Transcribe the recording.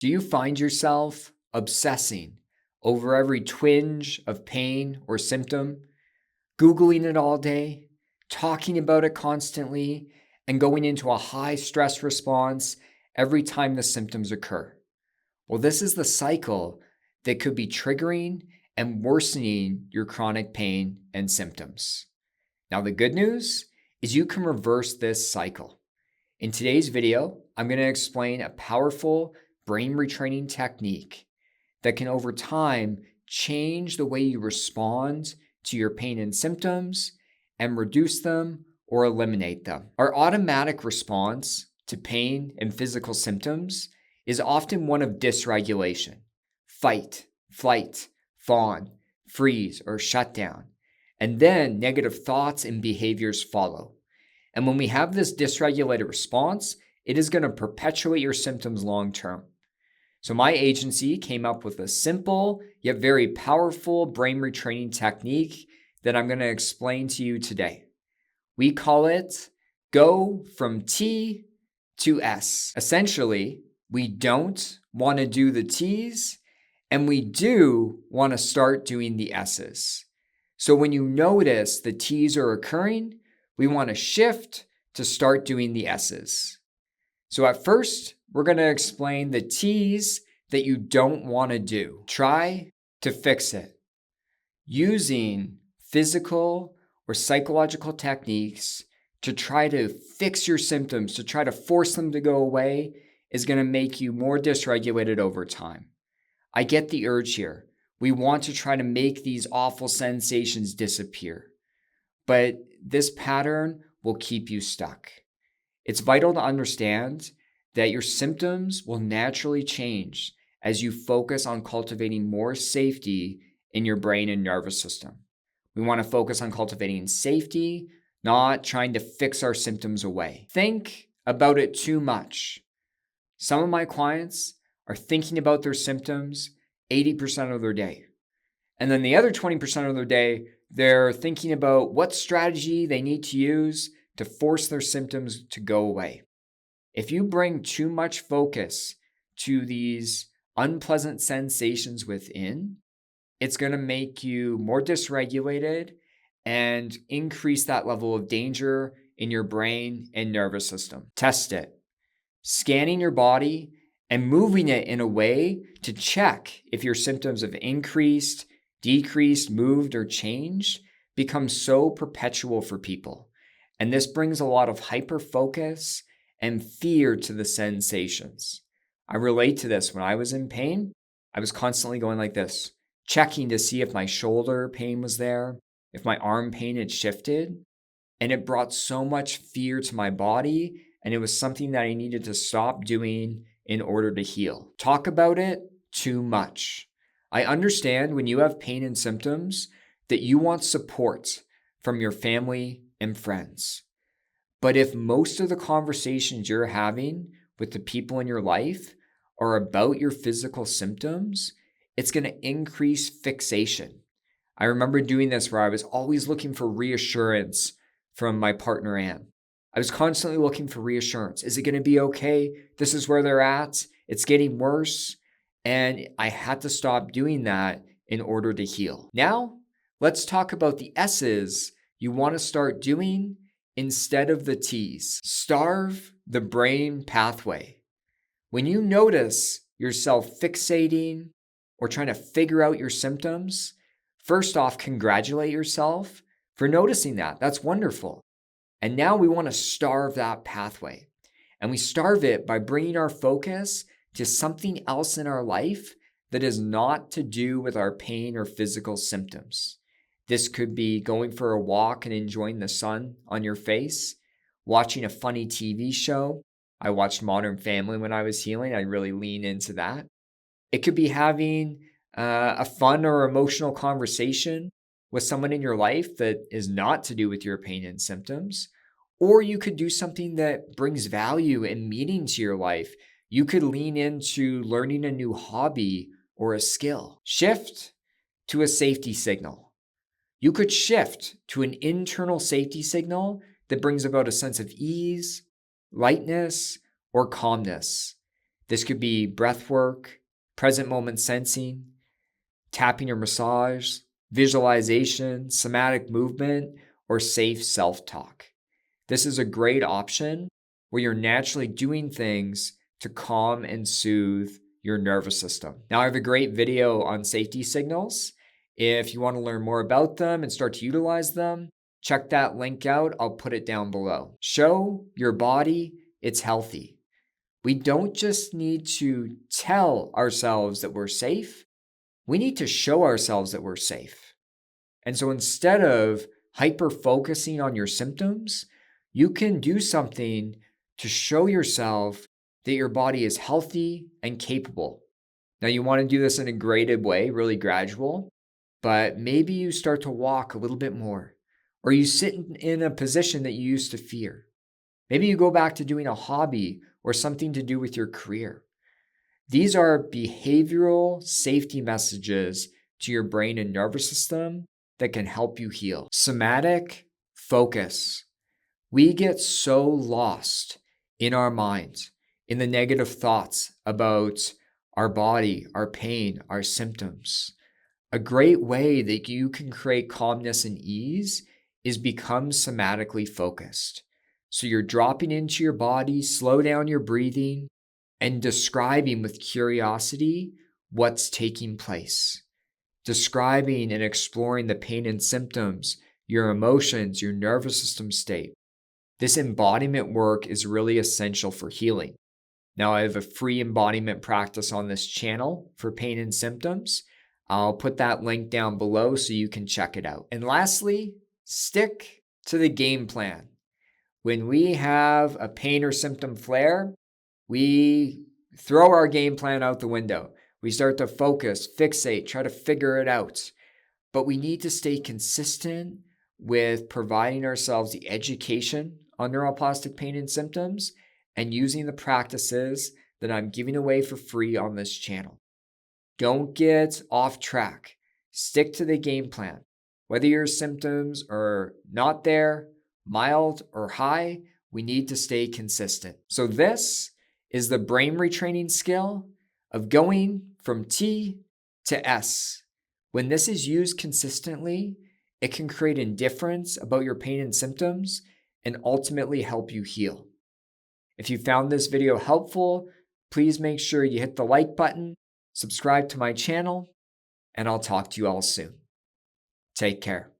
Do you find yourself obsessing over every twinge of pain or symptom, Googling it all day, talking about it constantly, and going into a high stress response every time the symptoms occur? Well, this is the cycle that could be triggering and worsening your chronic pain and symptoms. Now, the good news is you can reverse this cycle. In today's video, I'm going to explain a powerful brain retraining technique that can over time change the way you respond to your pain and symptoms and reduce them or eliminate them. Our automatic response to pain and physical symptoms is often one of dysregulation: fight, flight, fawn, freeze, or shut down. And then negative thoughts and behaviors follow. And when we have this dysregulated response, it is going to perpetuate your symptoms long term. So my agency came up with a simple yet very powerful brain retraining technique that I'm going to explain to you today. We call it go from T to S. Essentially, we don't want to do the T's, and we do want to start doing the S's. So when you notice the T's are occurring, we want to shift to start doing the S's. So at first, we're going to explain the T's that you don't want to do. Try to fix it. Using physical or psychological techniques to try to fix your symptoms, to try to force them to go away, is going to make you more dysregulated over time. I get the urge here. We want to try to make these awful sensations disappear. But this pattern will keep you stuck. It's vital to understand that your symptoms will naturally change as you focus on cultivating more safety in your brain and nervous system. We want to focus on cultivating safety, not trying to fix our symptoms away. Think about it too much. Some of my clients are thinking about their symptoms 80% of their day. And then the other 20% of their day, they're thinking about what strategy they need to use to force their symptoms to go away. If you bring too much focus to these unpleasant sensations within, it's going to make you more dysregulated and increase that level of danger in your brain and nervous system. Test it. Scanning your body and moving it in a way to check if your symptoms have increased, decreased, moved, or changed becomes so perpetual for people. And this brings a lot of hyper-focus and fear to the sensations. I relate to this. When I was in pain, I was constantly going like this, checking to see if my shoulder pain was there, if my arm pain had shifted. And it brought so much fear to my body, and it was something that I needed to stop doing in order to heal. Talk about it too much. I understand when you have pain and symptoms that you want support from your family and friends. But if most of the conversations you're having with the people in your life are about your physical symptoms, it's going to increase fixation. I remember doing this where I was always looking for reassurance from my partner, Anne. I was constantly looking for reassurance. Is it going to be okay? This is where they're at. It's getting worse. And I had to stop doing that in order to heal. Now, let's talk about the S's you want to start doing instead of the T's. Starve the brain pathway. When you notice yourself fixating or trying to figure out your symptoms, first off, congratulate yourself for noticing that. That's wonderful. And now we want to starve that pathway. And we starve it by bringing our focus to something else in our life that is not to do with our pain or physical symptoms. This could be going for a walk and enjoying the sun on your face, watching a funny TV show. I watched Modern Family when I was healing. I really lean into that. It could be having a fun or emotional conversation with someone in your life that is not to do with your pain and symptoms. Or you could do something that brings value and meaning to your life. You could lean into learning a new hobby or a skill. Shift to a safety signal. You could shift to an internal safety signal that brings about a sense of ease, lightness, or calmness. This could be breath work, present moment sensing, tapping or massage, visualization, somatic movement, or safe self-talk. This is a great option where you're naturally doing things to calm and soothe your nervous system. Now, I have a great video on safety signals. If you want to learn more about them and start to utilize them, check that link out. I'll put it down below. Show your body it's healthy. We don't just need to tell ourselves that we're safe. We need to show ourselves that we're safe. And so instead of hyper-focusing on your symptoms, you can do something to show yourself that your body is healthy and capable. Now, you want to do this in a graded way, really gradual, but maybe you start to walk a little bit more, or you sit in a position that you used to fear. Maybe you go back to doing a hobby or something to do with your career. These are behavioral safety messages to your brain and nervous system that can help you heal. Somatic focus. We get so lost in our minds, in the negative thoughts about our body, our pain, our symptoms. A great way that you can create calmness and ease is become somatically focused. So you're dropping into your body, slow down your breathing, and describing with curiosity what's taking place. Describing and exploring the pain and symptoms, your emotions, your nervous system state. This embodiment work is really essential for healing. Now, I have a free embodiment practice on this channel for pain and symptoms. I'll put that link down below so you can check it out. And lastly, stick to the game plan. When we have a pain or symptom flare, we throw our game plan out the window. We start to focus, fixate, try to figure it out. But we need to stay consistent with providing ourselves the education on neuroplastic pain and symptoms and using the practices that I'm giving away for free on this channel. Don't get off track. Stick to the game plan. Whether your symptoms are not there, mild or high, we need to stay consistent. So this is the brain retraining skill of going from T to S. When this is used consistently, it can create indifference about your pain and symptoms and ultimately help you heal. If you found this video helpful, please make sure you hit the like button, subscribe to my channel, and I'll talk to you all soon. Take care.